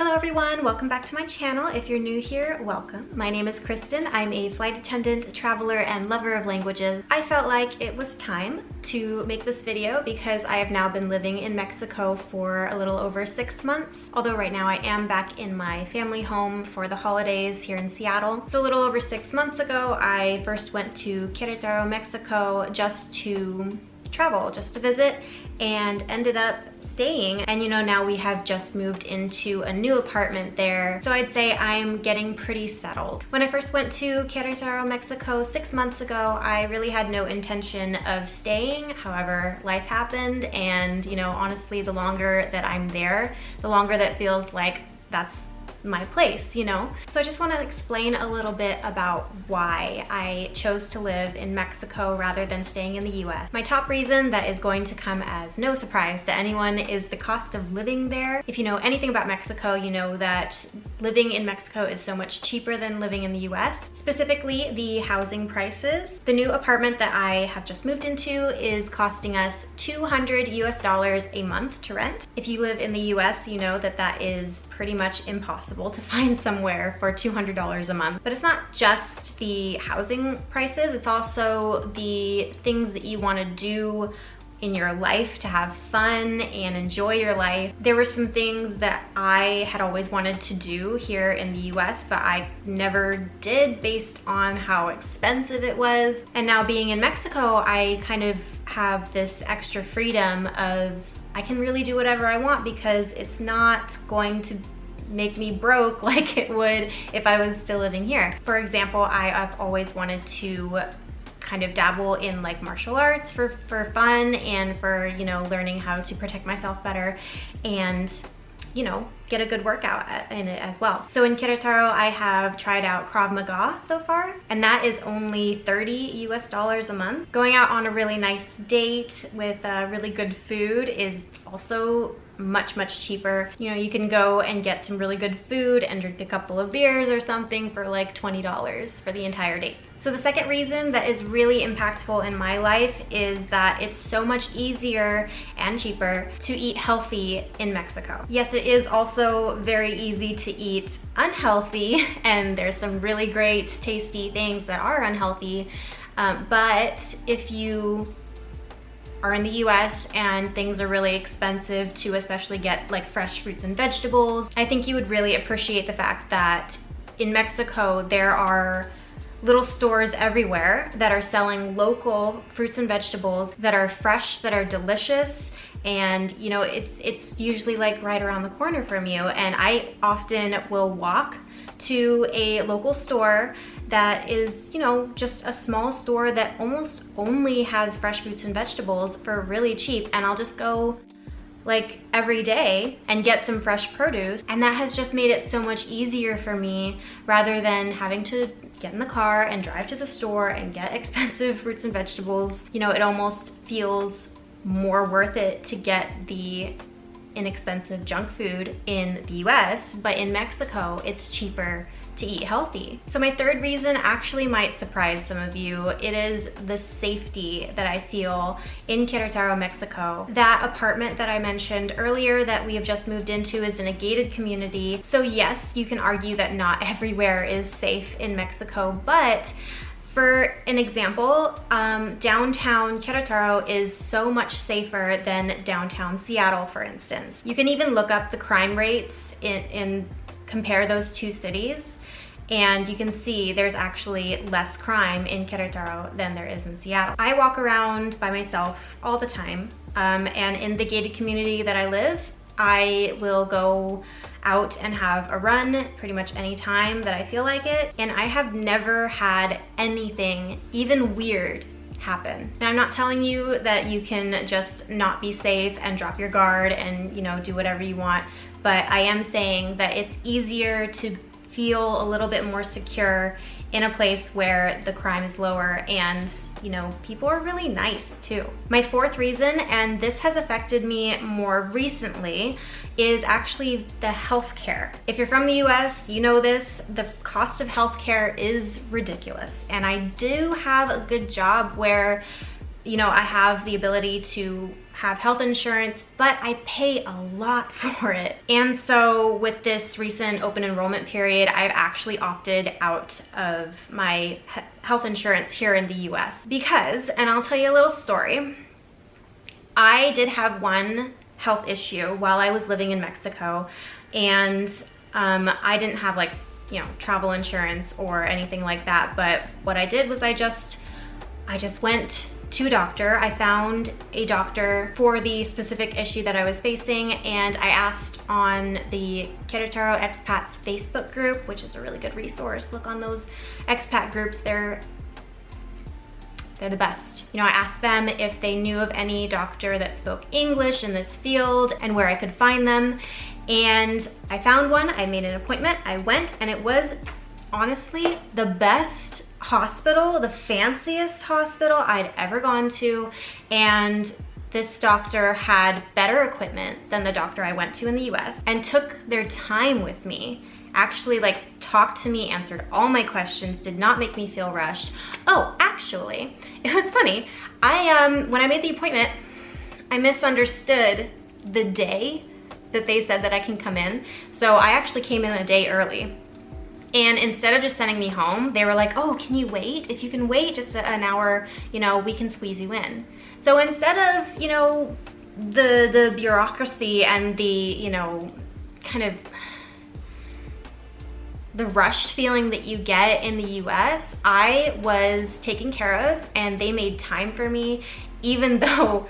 Hello everyone, welcome back to my channel. If you're new here, welcome. My name is Kristen. I'm a flight attendant, traveler, and lover of languages. I felt like it was time to make this video because I have now been living in Mexico for a little over 6 months. Although right now I am back in my family home for the holidays here in Seattle. So a little over 6 months ago, I first went to Queretaro, Mexico just to travel, just to visit, and ended up staying. And you know, now we have just moved into a new apartment there. So I'd say I'm getting pretty settled. When I first went to Queretaro, Mexico 6 months ago, I really had no intention of staying. However, life happened, and you know, honestly, the longer that I'm there, the longer that feels like that's my place, you know? So I just want to explain a little bit about why I chose to live in Mexico rather than staying in the US. My top reason that is going to come as no surprise to anyone is the cost of living there. If you know anything about Mexico, you know that living in Mexico is so much cheaper than living in the US. Specifically, the housing prices. The new apartment that I have just moved into is costing us $200 a month to rent. If you live in the US, you know that that is pretty much impossible to find somewhere for $200 a month. But it's not just the housing prices, it's also the things that you want to do in your life to have fun and enjoy your life. There were some things that I had always wanted to do here in the US, but I never did based on how expensive it was. And now being in Mexico, I kind of have this extra freedom of I can really do whatever I want because it's not going to make me broke like it would if I was still living here. For example, I've always wanted to kind of dabble in like martial arts for fun and for, you know, learning how to protect myself better and, you know, get a good workout in it as well. So in Queretaro, I have tried out Krav Maga so far, and that is only $30 a month. Going out on a really nice date with really good food is also much cheaper. You know, you can go and get some really good food and drink a couple of beers or something for like $20 for the entire date. So the second reason that is really impactful in my life is that it's so much easier and cheaper to eat healthy in Mexico. Yes, it is also very easy to eat unhealthy, and there's some really great tasty things that are unhealthy, but if you are in the US and things are really expensive to especially get like fresh fruits and vegetables, I think you would really appreciate the fact that in Mexico there are little stores everywhere that are selling local fruits and vegetables that are fresh, that are delicious, and you know, it's usually like right around the corner from you. And I often will walk to a local store that is, you know, just a small store that almost only has fresh fruits and vegetables for really cheap, and I'll just go like every day and get some fresh produce. And that has just made it so much easier for me rather than having to get in the car and drive to the store and get expensive fruits and vegetables. You know, it almost feels more worth it to get the inexpensive junk food in the US, but in Mexico, it's cheaper to eat healthy. So my third reason actually might surprise some of you. It is the safety that I feel in Queretaro, Mexico. That apartment that I mentioned earlier that we have just moved into is in a gated community. So yes, you can argue that not everywhere is safe in Mexico, but for an example, downtown Queretaro is so much safer than downtown Seattle, for instance. You can even look up the crime rates and compare those two cities, and you can see there's actually less crime in Queretaro than there is in Seattle. I walk around by myself all the time, and in the gated community that I live, I will go out and have a run pretty much any time that I feel like it, and I have never had anything even weird happen. Now, I'm not telling you that you can just not be safe and drop your guard and, you know, do whatever you want, but I am saying that it's easier to feel a little bit more secure in a place where the crime is lower and, you know, people are really nice too. My fourth reason, and this has affected me more recently, is actually the healthcare. If you're from the US, you know this, the cost of healthcare is ridiculous. And I do have a good job where, you know, I have the ability to have health insurance, but I pay a lot for it. And so with this recent open enrollment period, I've actually opted out of my health insurance here in the US because, and I'll tell you a little story, I did have one health issue while I was living in Mexico, and I didn't have like, you know, travel insurance or anything like that. But what I did was I just went to a doctor. I found a doctor for the specific issue that I was facing, and I asked on the Queretaro Expats Facebook group, which is a really good resource. Look on those expat groups, they're the best. You know, I asked them if they knew of any doctor that spoke English in this field and where I could find them. And I found one, I made an appointment, I went, and it was honestly the best hospital, the fanciest hospital I'd ever gone to. And this doctor had better equipment than the doctor I went to in the US and took their time with me. Actually, like, talked to me, answered all my questions, did not make me feel rushed. Oh, actually, it was funny. When I made the appointment, I misunderstood the day that they said that I can come in. So I actually came in a day early. And instead of just sending me home, they were like, oh, can you wait? If you can wait just an hour, you know, we can squeeze you in. So instead of, you know, the bureaucracy and the, you know, kind of the rushed feeling that you get in the US, I was taken care of and they made time for me, even though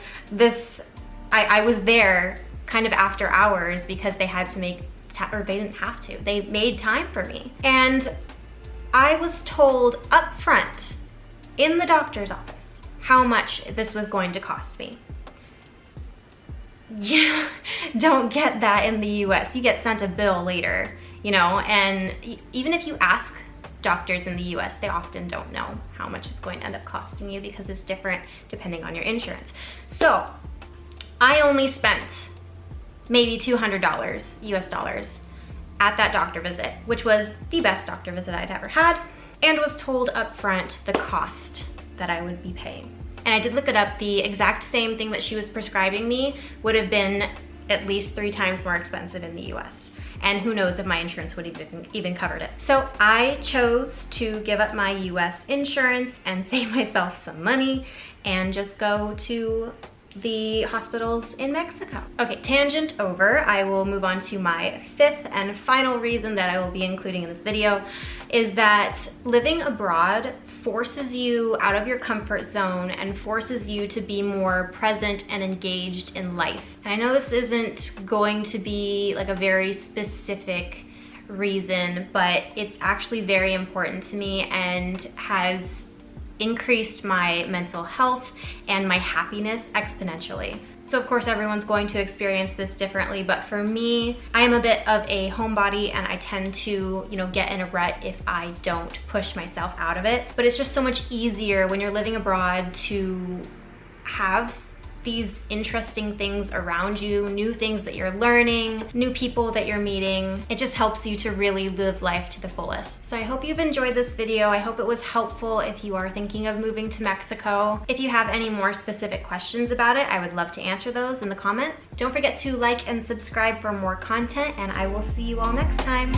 I was there kind of after hours because they had to or they didn't have to, they made time for me. And I was told up front in the doctor's office how much this was going to cost me. You don't get that in the US. You get sent a bill later, you know, and even if you ask doctors in the US, they often don't know how much it's going to end up costing you because it's different depending on your insurance. So I only spent maybe $200 US dollars at that doctor visit, which was the best doctor visit I'd ever had, and was told up front the cost that I would be paying. And I did look it up. The exact same thing that she was prescribing me would have been at least 3 times more expensive in the US. And who knows if my insurance would even covered it. So I chose to give up my US insurance and save myself some money and just go to the hospitals in Mexico. Okay, tangent over. I will move on to my 5th and final reason that I will be including in this video, is that living abroad forces you out of your comfort zone and forces you to be more present and engaged in life. And I know this isn't going to be like a very specific reason, but it's actually very important to me and has increased my mental health and my happiness exponentially. So of course everyone's going to experience this differently, but for me, I am a bit of a homebody and I tend to, you know, get in a rut if I don't push myself out of it. But it's just so much easier when you're living abroad to have these interesting things around you, new things that you're learning, new people that you're meeting. It just helps you to really live life to the fullest. So I hope you've enjoyed this video. I hope it was helpful if you are thinking of moving to Mexico. If you have any more specific questions about it, I would love to answer those in the comments. Don't forget to like and subscribe for more content, and I will see you all next time.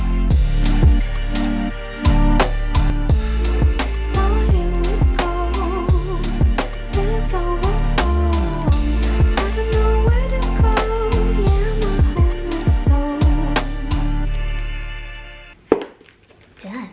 Done.